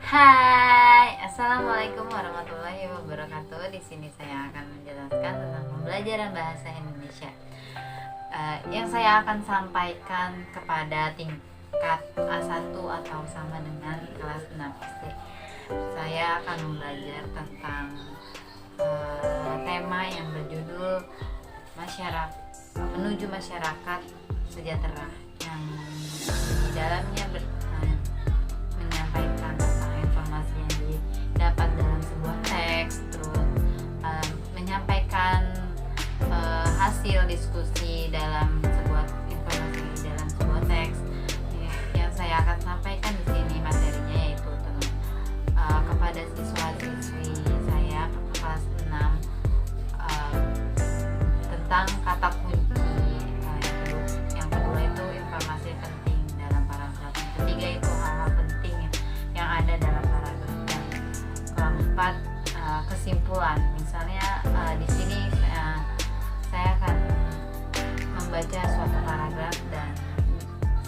Hai, assalamualaikum warahmatullahi wabarakatuh. Di sini saya akan menjelaskan tentang pembelajaran bahasa Indonesia. Yang saya akan sampaikan kepada tingkat A1 atau sama dengan kelas 6 SD. Saya akan belajar tentang tema yang berjudul masyarakat menuju masyarakat sejahtera, yang di dalamnya menyampaikan tentang informasi yang didapat dalam sebuah teks, terus menyampaikan hasil diskusi dalam sebuah informasi di dalam sebuah teks. Yang saya akan sampaikan di sini materinya yaitu kepada siswa-siswi saya kelas 6 tentang kata kunci. Yang kedua itu informasi penting dalam paragraf. Yang ketiga itu hal-hal penting yang ada dalam paragraf. Yang keempat kesimpulan. Misalnya di sini saya akan membaca suatu paragraf dan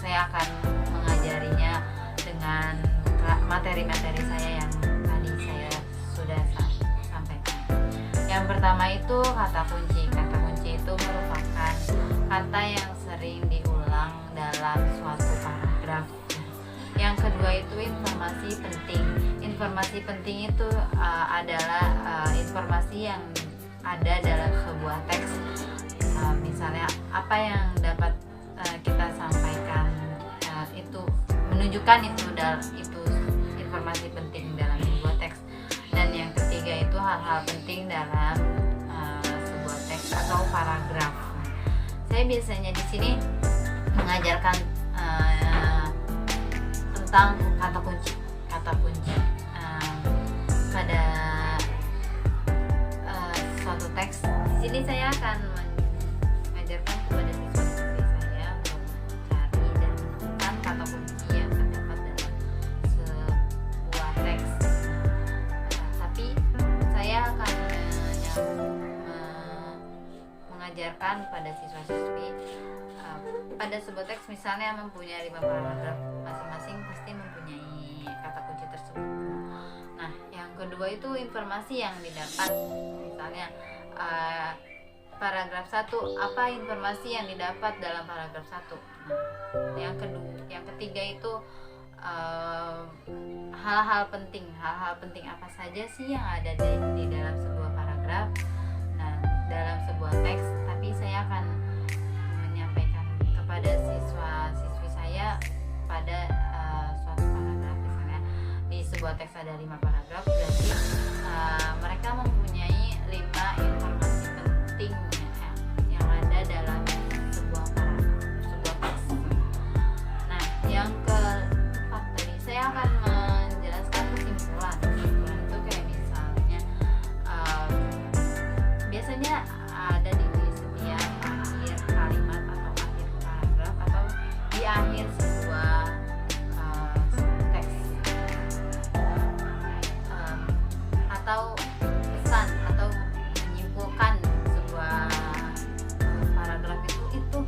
saya akan mengajarinya dengan materi-materi saya yang tadi saya sudah sampaikan. Yang pertama itu kata kunci. Kata kunci itu merupakan kata yang sering diulang dalam suatu paragraf. Yang kedua itu informasi penting. Informasi penting itu adalah informasi yang ada dalam sebuah teks. Misalnya apa yang dapat kita sampaikan itu menunjukkan itu informasi penting dalam sebuah teks. Dan yang ketiga itu hal-hal penting dalam sebuah teks atau paragraf. Saya biasanya di sini mengajarkan tentang kata kunci pada suatu teks. Di sini saya akan mengajarkan kepada siswa-siswi saya untuk mencari dan menemukan kata kunci yang terdapat dalam sebuah teks. Tapi saya akan mengajarkan pada siswa-siswi pada sebuah teks misalnya mempunyai 5 paragraf, masing-masing pasti mempunyai kata kunci tersebut. Nah, yang kedua itu informasi yang didapat. Misalnya paragraf 1, apa informasi yang didapat dalam paragraf 1. Nah, yang ketiga itu hal-hal penting apa saja sih yang ada di dalam sebuah paragraf. Nah, dalam sebuah teks, tapi saya akan menyampaikan kepada siswa-siswi saya pada suatu paragraf. Misalnya di sebuah teks ada 5 paragraf, berarti mereka mempunyai 5 informasi penting yang ada dalam sebuah paragraf, sebuah teks. Nah, yang keempat tadi saya akan menjelaskan kesimpulan. Kesimpulan itu kayak misalnya biasanya ada di setiap akhir kalimat atau akhir paragraf atau di akhir sebuah teks atau pesan atau menyimpulkan sebuah paragraf itu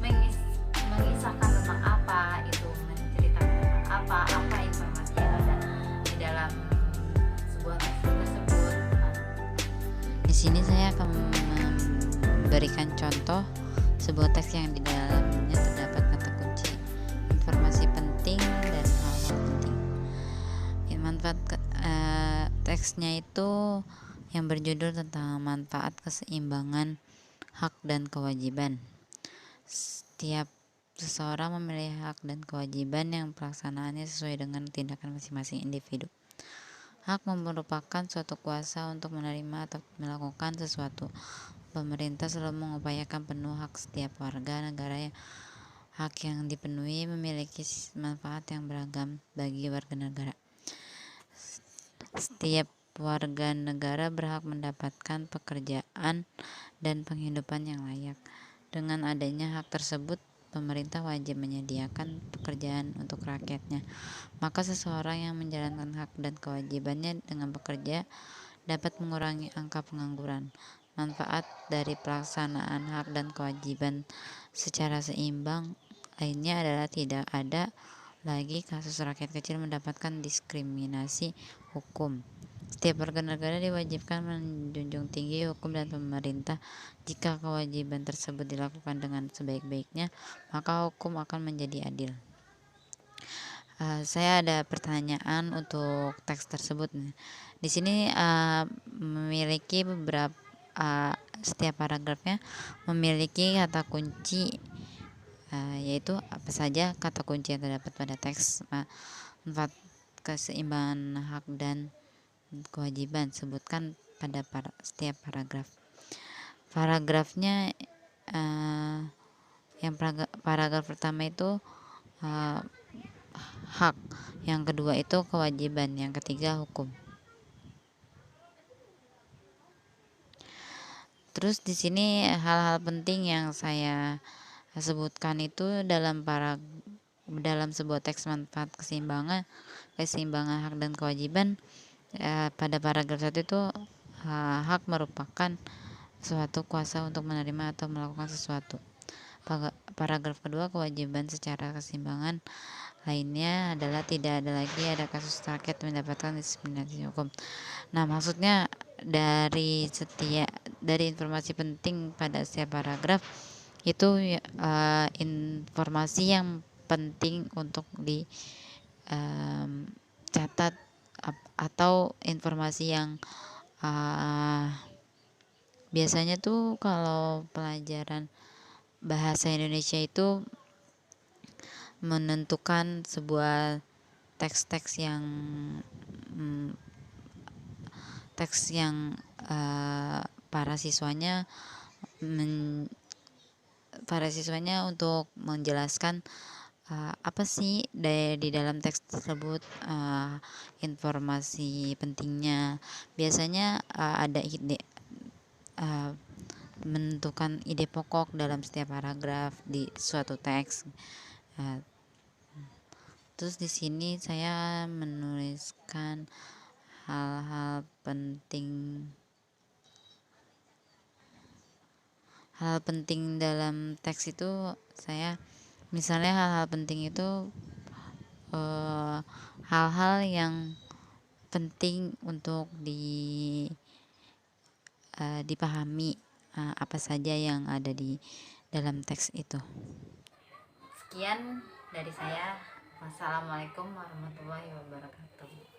mengisahkan tentang apa, itu menceritakan tentang apa informasi yang ada di dalam sebuah teks tersebut. Di sini saya akan memberikan contoh sebuah teks yang di dalamnya terdapat kata kunci, informasi penting dan hal-hal penting. Manfaat teksnya itu yang berjudul tentang manfaat keseimbangan hak dan kewajiban. Setiap seseorang memiliki hak dan kewajiban yang pelaksanaannya sesuai dengan tindakan masing-masing individu. Hak merupakan suatu kuasa untuk menerima atau melakukan sesuatu. Pemerintah selalu mengupayakan penuh hak setiap warga negara. Hak yang dipenuhi memiliki manfaat yang beragam bagi warga negara. Setiap warga negara berhak mendapatkan pekerjaan dan penghidupan yang layak. Dengan adanya hak tersebut, pemerintah wajib menyediakan pekerjaan untuk rakyatnya. Maka seseorang yang menjalankan hak dan kewajibannya dengan bekerja dapat mengurangi angka pengangguran. Manfaat dari pelaksanaan hak dan kewajiban secara seimbang lainnya adalah tidak ada lagi kasus rakyat kecil mendapatkan diskriminasi hukum. Setiap warga negara diwajibkan menjunjung tinggi hukum dan pemerintah. Jika kewajiban tersebut dilakukan dengan sebaik-baiknya, maka hukum akan menjadi adil. Saya ada pertanyaan untuk teks tersebut. Di sini memiliki beberapa setiap paragrafnya memiliki kata kunci, yaitu apa saja kata kunci yang terdapat pada teks. 4. Keseimbangan hak dan kewajiban sebutkan pada setiap paragraf. Paragrafnya yang paragraf pertama itu hak, yang kedua itu kewajiban, yang ketiga hukum. Terus di sini hal-hal penting yang saya sebutkan itu dalam sebuah teks manfaat keseimbangan hak dan kewajiban. Pada paragraf 1 itu hak merupakan suatu kuasa untuk menerima atau melakukan sesuatu. Paragraf kedua, kewajiban secara keseimbangan lainnya adalah tidak ada lagi ada kasus rakyat mendapatkan diskriminasi hukum. Nah, maksudnya dari informasi penting pada setiap paragraf itu informasi yang penting untuk dicatat atau informasi yang biasanya tuh kalau pelajaran bahasa Indonesia itu menentukan sebuah teks-teks yang para siswanya untuk menjelaskan apa sih di dalam teks tersebut, informasi pentingnya. Biasanya ada ide menentukan ide pokok dalam setiap paragraf di suatu teks. Terus di sini saya menuliskan hal penting dalam teks itu. Saya misalnya hal-hal penting itu hal-hal yang penting untuk dipahami, apa saja yang ada di dalam teks itu. Sekian dari saya. Wassalamualaikum warahmatullahi wabarakatuh.